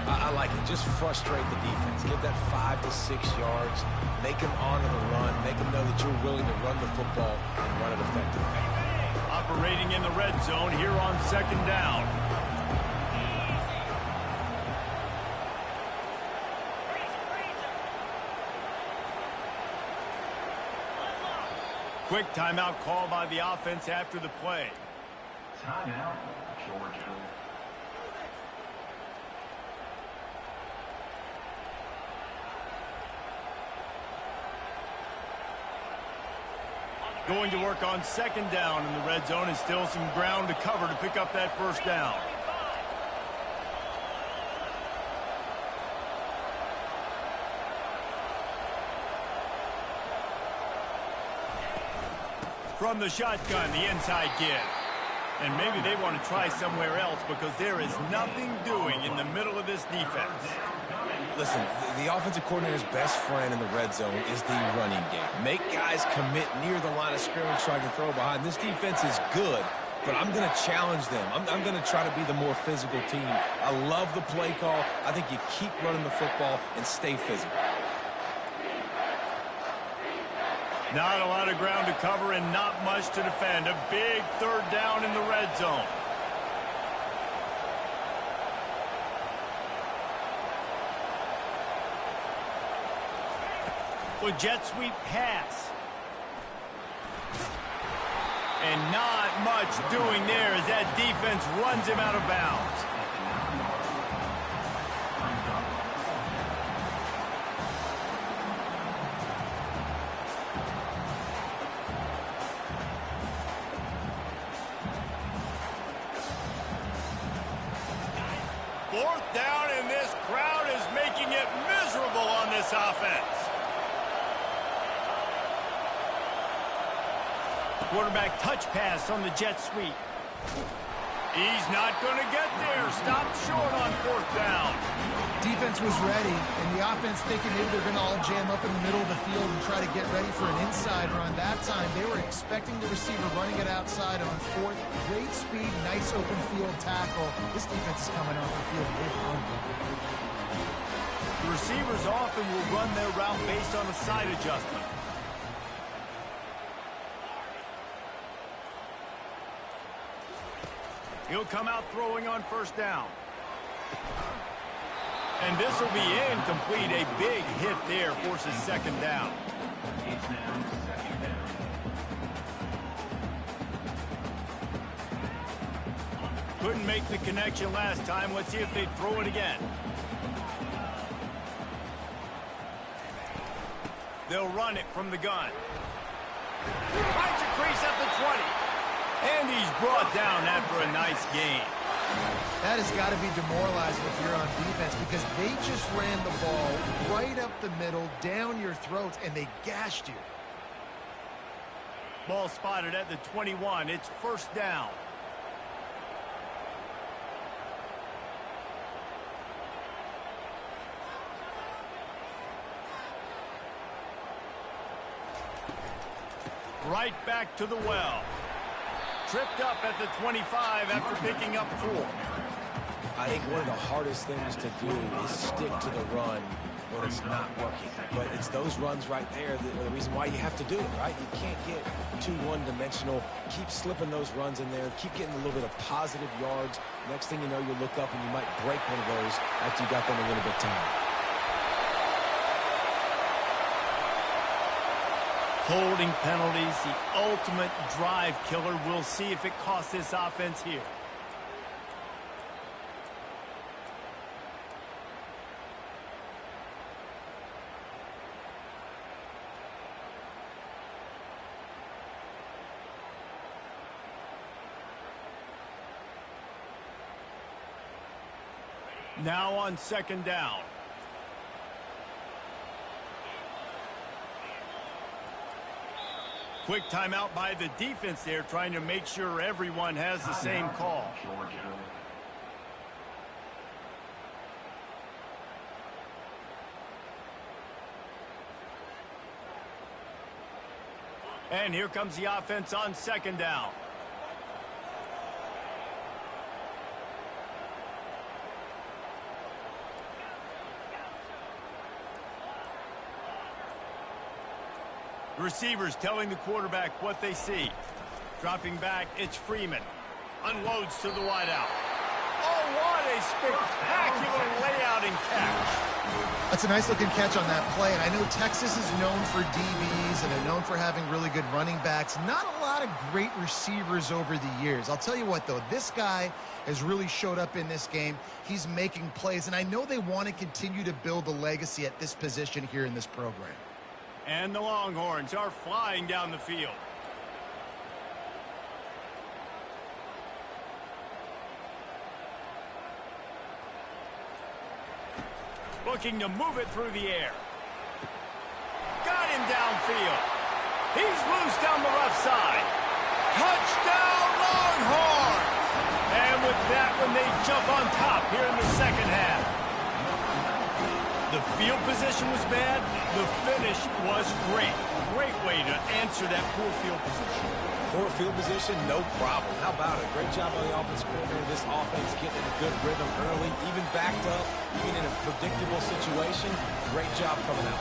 I like it. Just frustrate the defense. Give that 5 to 6 yards. Make them honor the run. Make them know that you're willing to run the football and run it effectively. Operating in the red zone here on second down. Quick timeout call by the offense after the play. Timeout, Georgia. Going to work on second down in the red zone, and still some ground to cover to pick up that first down. From the shotgun, the inside give. And maybe they want to try somewhere else because there is nothing doing in the middle of this defense. Listen, the offensive coordinator's best friend in the red zone is the running game. Make guys commit near the line of scrimmage so I can throw behind. This defense is good, but I'm going to challenge them. I'm going to try to be the more physical team. I love the play call. I think you keep running the football and stay physical. Not a lot of ground to cover and not much to defend. A big third down in the red zone. The jet sweep pass. And not much doing there as that defense runs him out of bounds. Fourth down, and this crowd is making it miserable on this offense. Quarterback touch pass on the jet sweep. He's not going to get there. Stopped short on fourth down. Defense was ready, and the offense thinking maybe they're going to all jam up in the middle of the field and try to get ready for an inside run. That time, they were expecting the receiver running it outside on fourth. Great speed, nice open field tackle. This defense is coming off the field. They're hungry. The receivers often will run their route based on a side adjustment. He'll come out throwing on first down. And this will be incomplete. A big hit there forces second down. It's now second down. Couldn't make the connection last time. Let's see if they throw it again. They'll run it from the gun. Finds a crease at the 20. And he's brought down after a nice gain. That has got to be demoralizing if you're on defense because they just ran the ball right up the middle, down your throats, and they gashed you. Ball spotted at the 21. It's first down. Right back to the well. Tripped up at the 25 after picking up 4. I think one of the hardest things to do is stick to the run when it's not working. But it's those runs right there that are the reason why you have to do it, right? You can't get too one-dimensional. Keep slipping those runs in there. Keep getting a little bit of positive yards. Next thing you know, you look up and you might break one of those after you got them a little bit tired. Holding penalties, the ultimate drive killer. We'll see if it costs this offense here. Now on second down. Quick timeout by the defense there, trying to make sure everyone has the same call. Georgia. And here comes the offense on second down. Receivers telling the quarterback what they see. Dropping back, it's Freeman. Unloads to the wideout. Oh, what a spectacular layout and catch. That's a nice-looking catch on that play, and I know Texas is known for DBs, and they're known for having really good running backs. Not a lot of great receivers over the years. I'll tell you what, though, this guy has really showed up in this game. He's making plays, and I know they want to continue to build a legacy at this position here in this program. And the Longhorns are flying down the field. Looking to move it through the air. Got him downfield. He's loose down the left side. Touchdown, Longhorns! And with that one, they jump on top here in the second half. The field position was bad. The finish was great. Great way to answer that poor field position. Poor field position, no problem. How about it? Great job on the offensive coordinator. This offense getting in a good rhythm early, even backed up, even in a predictable situation. Great job coming out.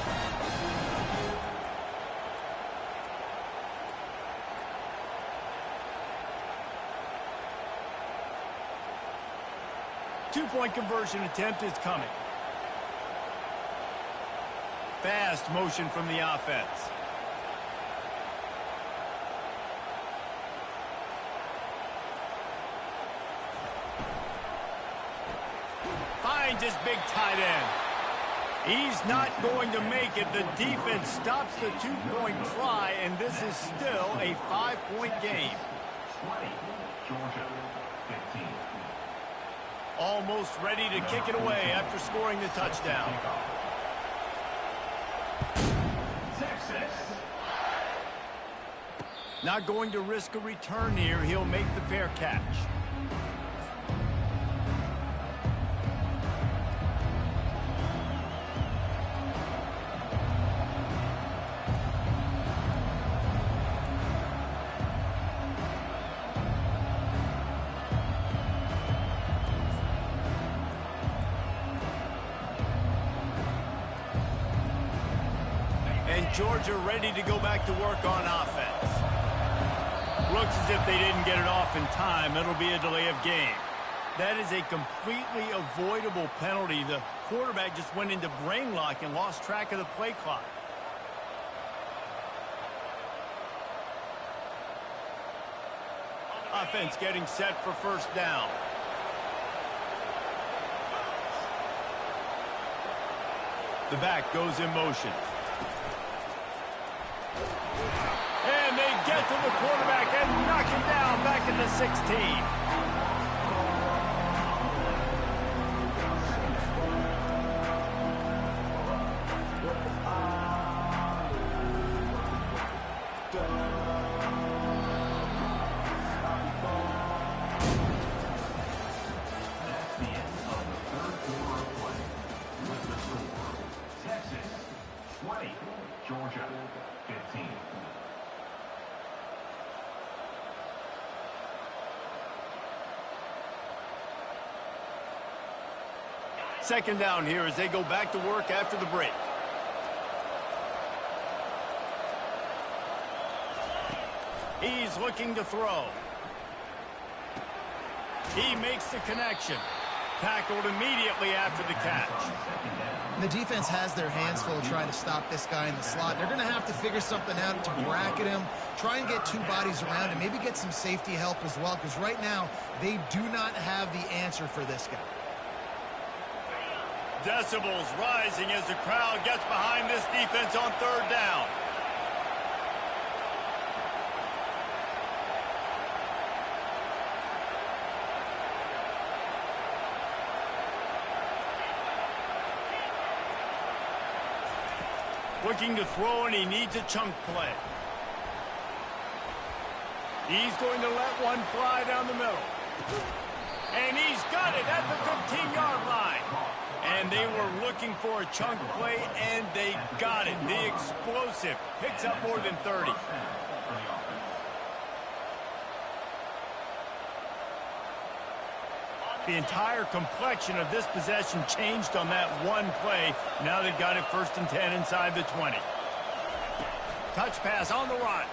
Two-point conversion attempt is coming. Fast motion from the offense. Finds his big tight end. He's not going to make it. The defense stops the two-point try, and this is still a 5-point game. 20, Georgia, 15. Almost ready to kick it away after scoring the touchdown. Texas. Not going to risk a return here. He'll make the fair catch. And Georgia ready to go back to work on offense. Looks as if they didn't get it off in time. It'll be a delay of game. That is a completely avoidable penalty. The quarterback just went into brain lock and lost track of the play clock. Offense getting set for first down. The back goes in motion. And they get to the quarterback and knock him down back in the 16. That's the end of the third quarter of play. With the score, Texas 20, Georgia 15. Second down here as they go back to work after the break. He's looking to throw. He makes the connection. Tackled immediately after the catch. And the defense has their hands full trying to stop this guy in the slot. They're going to have to figure something out to bracket him, try and get two bodies around him, maybe get some safety help as well, because right now they do not have the answer for this guy. Decibels rising as the crowd gets behind this defense on third down. Looking to throw, and he needs a chunk play. He's going to let one fly down the middle. And he's got it at the 15-yard line. And they were looking for a chunk play, and they got it. The explosive picks up more than 30. The entire complexion of this possession changed on that one play. Now they've got it 1st and 10 inside the 20. Touch pass on the run.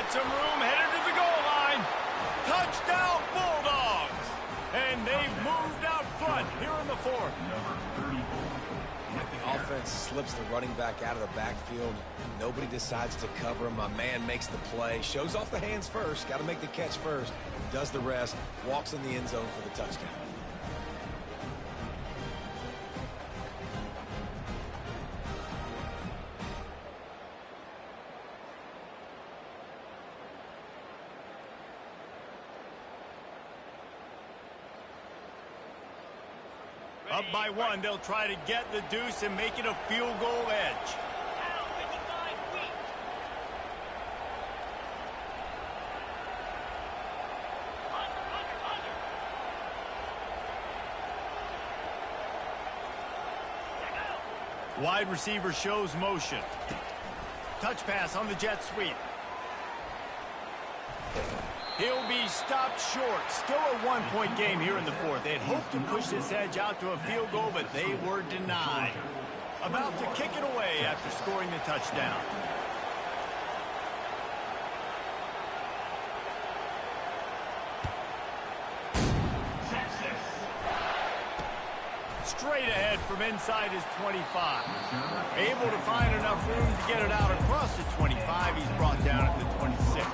got some room, headed to the goal line. Touchdown, Bulldogs! And they've moved out front here in the fourth. The offense slips the running back out of the backfield. Nobody decides to cover him. My man makes the play. Shows off the hands first. Got to make the catch first. Does the rest. Walks in the end zone for the touchdown. Up by one, they'll try to get the deuce and make it a field goal edge. Wide receiver shows motion. Touch pass on the jet sweep. He'll be stopped short. Still a one-point game here in the fourth. They had hoped to push this edge out to a field goal, but they were denied. About to kick it away after scoring the touchdown. Straight ahead from inside his 25. Able to find enough room to get it out across the 25. He's brought down at the 26.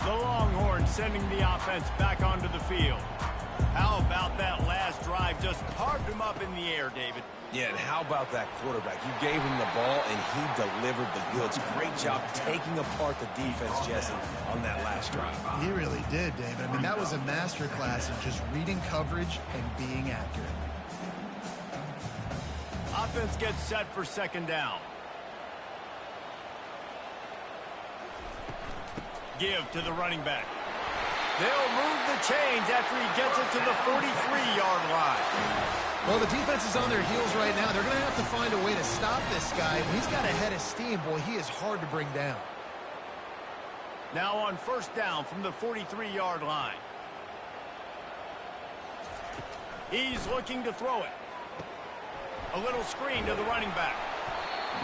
The Longhorns sending the offense back onto the field. How about that last drive? Just carved him up in the air, David. Yeah, and how about that quarterback? You gave him the ball, and he delivered the goods. Great job taking apart the defense, Jesse, on that last drive. He really did, David. I mean, that was a masterclass in just reading coverage and being accurate. Offense gets set for second down. Give to the running back. They'll move the chains after he gets it to the 43-yard line. Well, the defense is on their heels right now. They're going to have to find a way to stop this guy. He's got a head of steam. Boy, he is hard to bring down. Now on first down from the 43-yard line. He's looking to throw it. A little screen to the running back.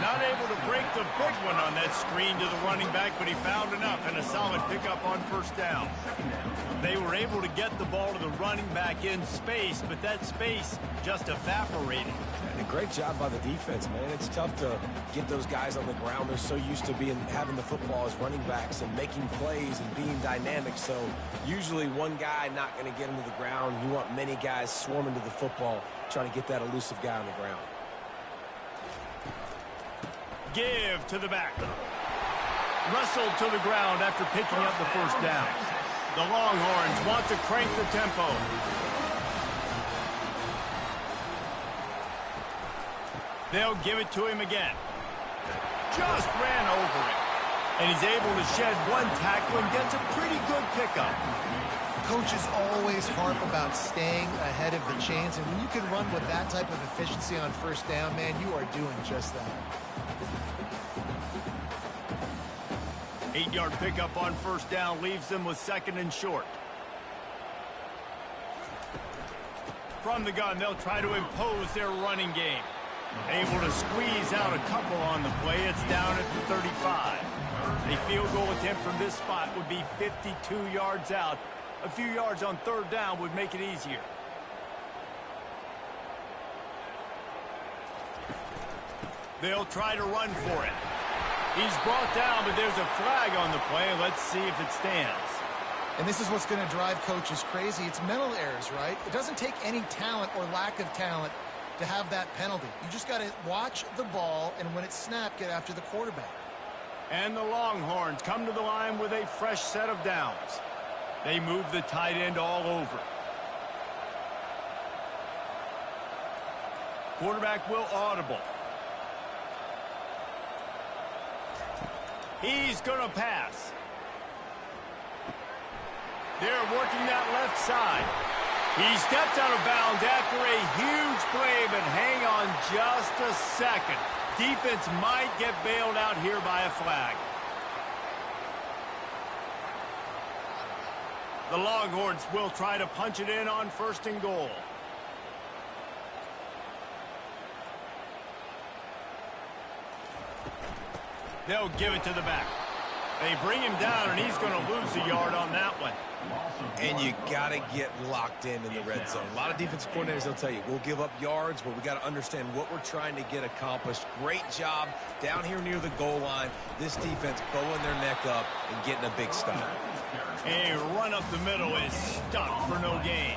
Not able to break the big one on that screen to the running back, but he found enough and a solid pickup on first down. They were able to get the ball to the running back in space, but that space just evaporated. And a great job by the defense, man. It's tough to get those guys on the ground. They're so used to having the football as running backs and making plays and being dynamic. So usually one guy not going to get him to the ground. You want many guys swarming to the football, trying to get that elusive guy on the ground. Give to the back. Wrestled to the ground after picking up the first down. The Longhorns want to crank the tempo. They'll give it to him again. Just ran over it. And he's able to shed one tackle and gets a pretty good pickup. Coaches always harp about staying ahead of the chains, and when you can run with that type of efficiency on first down, man, you are doing just that. 8-yard pickup on first down leaves them with second and short. From the gun, they'll try to impose their running game. Able to squeeze out a couple on the play. It's down at the 35. A field goal attempt from this spot would be 52 yards out. A few yards on third down would make it easier. They'll try to run for it. He's brought down, but there's a flag on the play. Let's see if it stands. And this is what's going to drive coaches crazy. It's mental errors, right? It doesn't take any talent or lack of talent to have that penalty. You just got to watch the ball, and when it's snapped, get after the quarterback. And the Longhorns come to the line with a fresh set of downs. They move the tight end all over. Quarterback will audible. He's going to pass. They're working that left side. He stepped out of bounds after a huge play, but hang on just a second. Defense might get bailed out here by a flag. The Longhorns will try to punch it in on first and goal. They'll give it to the back. They bring him down, and he's going to lose a yard on that one. And you got to get locked in the red zone. A lot of defensive coordinators, they'll tell you, we'll give up yards, but we got to understand what we're trying to get accomplished. Great job down here near the goal line. This defense bowing their neck up and getting a big stop. A run up the middle is stuck for no gain.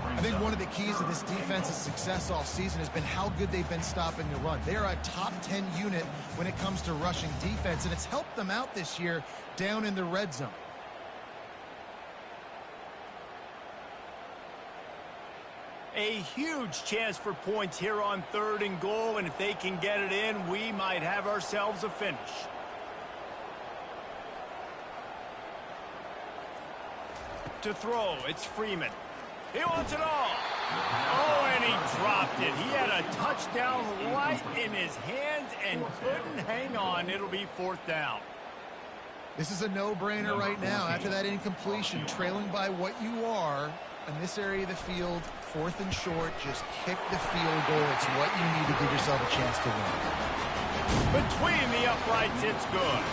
I think one of the keys to this defense's success all season has been how good they've been stopping the run. They're a top 10 unit when it comes to rushing defense, and it's helped them out this year down in the red zone. A huge chance for points here on 3rd and goal, and if they can get it in, we might have ourselves a finish. To throw, it's Freeman. He wants it all. Oh, and he dropped it. He had a touchdown right in his hands and couldn't hang on. It'll be 4th down. This is a no-brainer right now. After that incompletion, trailing by what you are in this area of the field, 4th and short, just kick the field goal. It's what you need to give yourself a chance to win. Between the uprights, it's good.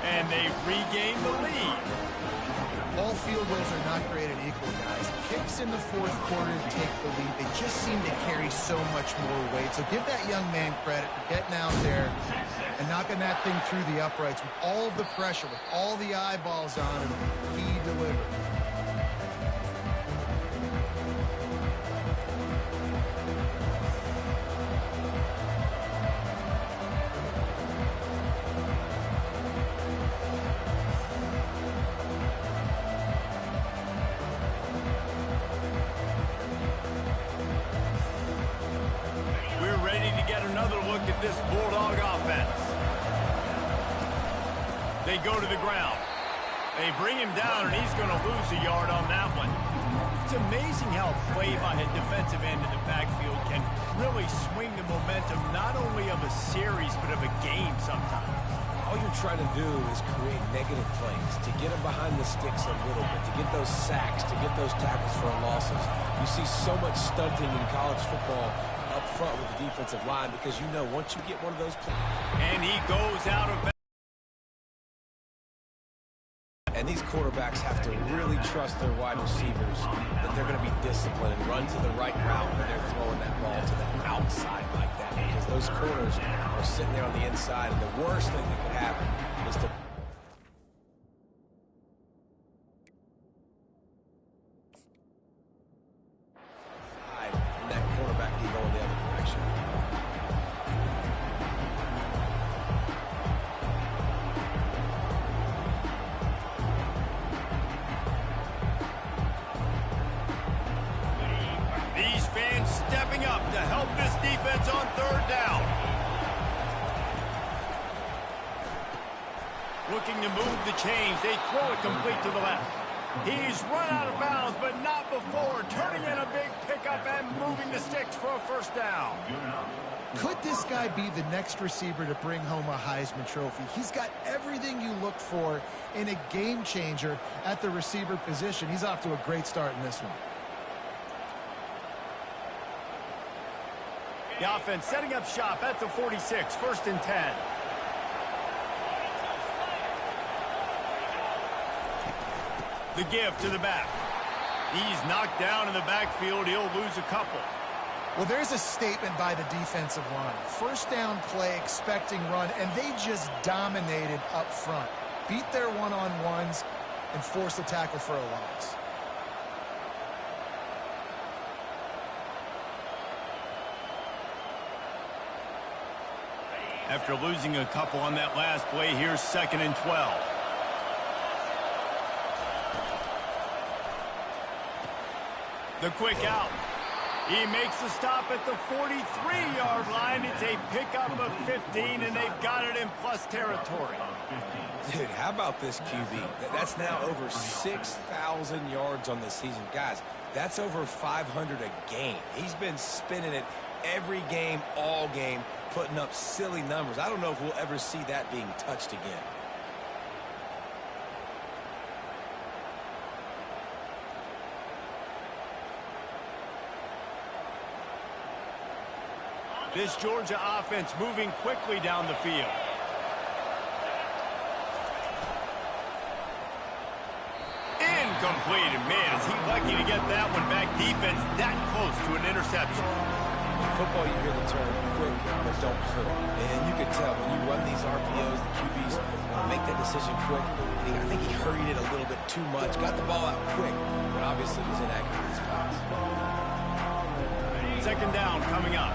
And they've regained the lead. All field goals are not created equal, guys. Kicks in the 4th quarter to take the lead. They just seem to carry so much more weight. So give that young man credit for getting out there and knocking that thing through the uprights with all of the pressure, with all the eyeballs on him. He delivered. This Bulldog offense. They go to the ground. They bring him down, and he's going to lose a yard on that one. It's amazing how play by a defensive end in the backfield can really swing the momentum not only of a series but of a game sometimes. All you're trying to do is create negative plays, to get them behind the sticks a little bit, to get those sacks, to get those tackles for losses. You see so much stunting in college football up front with the defensive line because you know once you get one of those plays. And he goes out of bounds. And these quarterbacks have to really trust their wide receivers that they're going to be disciplined and run to the right route when they're throwing that ball to the outside like that, because those corners are sitting there on the inside, and the worst thing that could happen is to that quarterback can go in the other direction. These fans stepping up to help this defense on 3rd down. Looking to move the chains. They throw it complete to the left. He's run out of bounds, but not before turning in a big pickup and moving the sticks for a 1st down. Could this guy be the next receiver to bring home a Heisman Trophy? He's got everything you look for in a game changer at the receiver position. He's off to a great start in this one. The offense setting up shop at the 46, 1st and 10. The give to the back. He's knocked down in the backfield. He'll lose a couple. Well, there's a statement by the defensive line. 1st down play, expecting run, and they just dominated up front. Beat their one-on-ones and forced a tackle for a loss. After losing a couple on that last play, here's 2nd and 12. The quick out. He makes the stop at the 43-yard line. It's a pickup of 15, and they've got it in plus territory. Dude, how about this QB? That's now over 6,000 yards on the season. Guys, that's over 500 a game. He's been spinning it every game, all game, putting up silly numbers. I don't know if we'll ever see that being touched again. This Georgia offense moving quickly down the field. Incomplete, and man, is he lucky to get that one back. Defense that close to an interception. In football, you hear the term quick, but don't hurt. And you can tell when you run these RPOs, the QBs make that decision quick. I think he hurried it a little bit too much, got the ball out quick, but obviously was inaccurate in his pass. Second down coming up.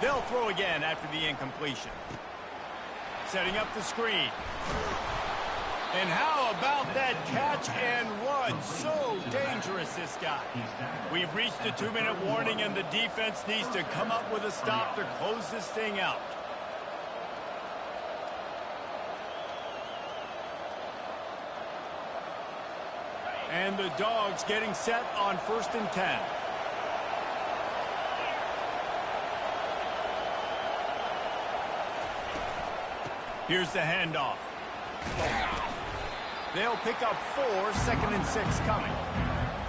They'll throw again after the incompletion. Setting up the screen. And how about that catch and run? So dangerous, this guy. We've reached a 2-minute warning, and the defense needs to come up with a stop to close this thing out. And the Dogs getting set on 1st and 10. Here's the handoff. They'll pick up 4, 2nd and 6 coming.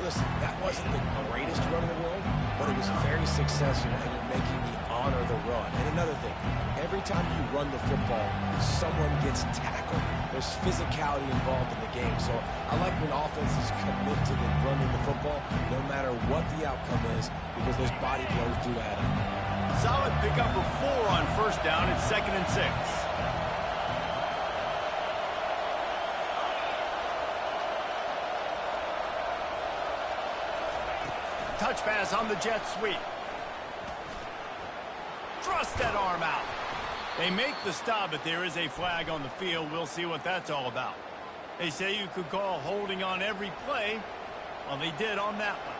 Listen, that wasn't the greatest run in the world, but it was very successful, and you're making me honor the run. And another thing, every time you run the football, someone gets tackled. There's physicality involved in the game. So I like when offenses commit to the running the football, no matter what the outcome is, because those body blows do add up. Solid pickup of 4 on 1st down and 2nd and 6. Touch pass on the jet sweep. Thrust that arm out. They make the stop, but there is a flag on the field. We'll see what that's all about. They say you could call holding on every play. Well, they did on that one.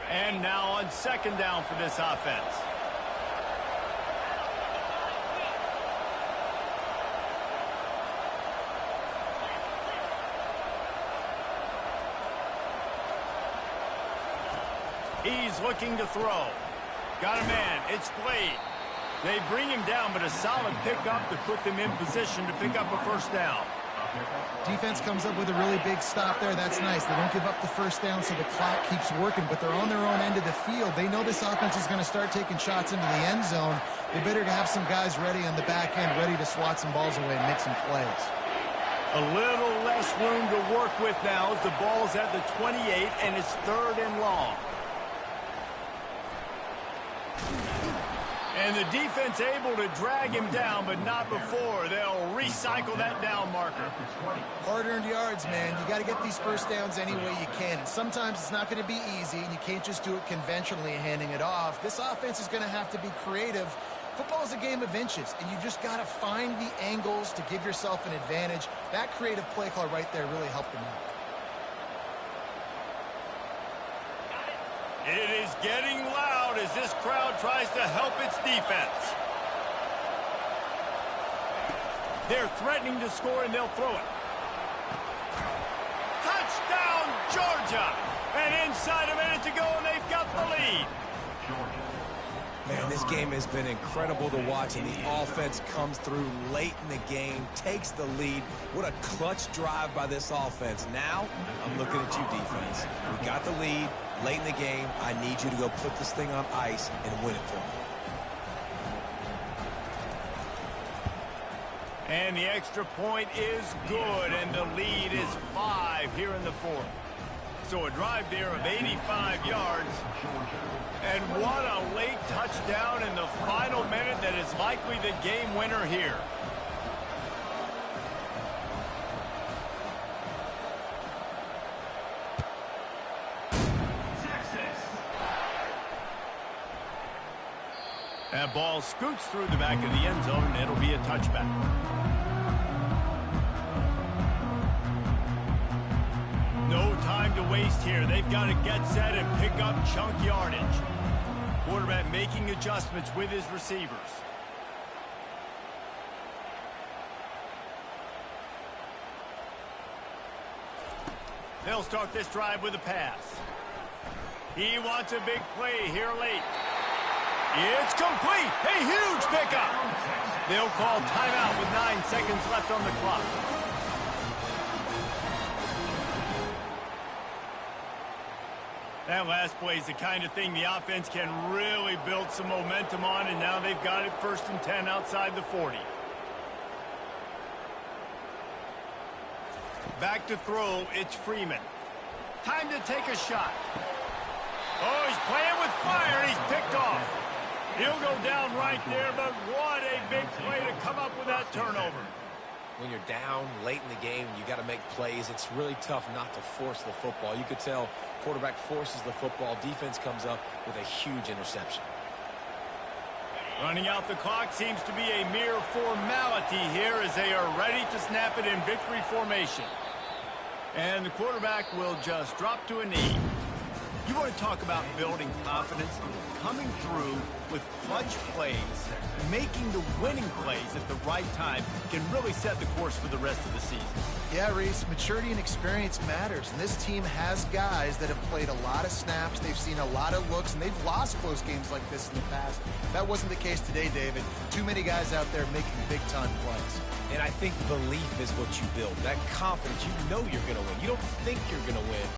And now on 2nd down for this offense. He's looking to throw. Got a man. It's Blade. They bring him down, but a solid pickup to put them in position to pick up a 1st down. Defense comes up with a really big stop there. That's nice. They don't give up the 1st down, so the clock keeps working, but they're on their own end of the field. They know this offense is going to start taking shots into the end zone. They better have some guys ready on the back end, ready to swat some balls away and make some plays. A little less room to work with now as the ball's at the 28, and it's 3rd and long. And the defense able to drag him down, but not before. They'll recycle that down marker. Hard-earned yards, man. You got to get these 1st downs any way you can. And sometimes it's not going to be easy, and you can't just do it conventionally handing it off. This offense is going to have to be creative. Football is a game of inches, and you just got to find the angles to give yourself an advantage. That creative play call right there really helped them out. It is getting loud as this crowd tries to help its defense. They're threatening to score, and they'll throw it. Touchdown, Georgia! And inside a minute to go, and they've got the lead. Man, this game has been incredible to watch, and the offense comes through late in the game, takes the lead. What a clutch drive by this offense. Now, I'm looking at you, defense. We got the lead late in the game. I need you to go put this thing on ice and win it for me. And the extra point is good, and the lead is 5 here in the 4th. So a drive there of 85 yards. And what a late touchdown in the final minute that is likely the game winner here. That ball scoots through the back of the end zone, and it'll be a touchback. No time to waste here. They've got to get set and pick up chunk yardage. Quarterback making adjustments with his receivers. They'll start this drive with a pass. He wants a big play here late. It's complete. A huge pickup. They'll call timeout with 9 seconds left on the clock. That last play is the kind of thing the offense can really build some momentum on, and now they've got it 1st and 10 outside the 40. Back to throw, it's Freeman. Time to take a shot. Oh, he's playing with fire, and he's picked off. He'll go down right there, but what a big play to come up with that turnover. When you're down late in the game, you got to make plays. It's really tough not to force the football. You could tell quarterback forces the football. Defense comes up with a huge interception. Running out the clock seems to be a mere formality here as they are ready to snap it in victory formation. And the quarterback will just drop to a knee. You want to talk about building confidence? Coming through with clutch plays, making the winning plays at the right time can really set the course for the rest of the season. Yeah, Reese, maturity and experience matters, and this team has guys that have played a lot of snaps, they've seen a lot of looks, and they've lost close games like this in the past. That wasn't the case today, David. Too many guys out there making big-time plays. And I think belief is what you build. That confidence, you know you're going to win. You don't think you're going to win.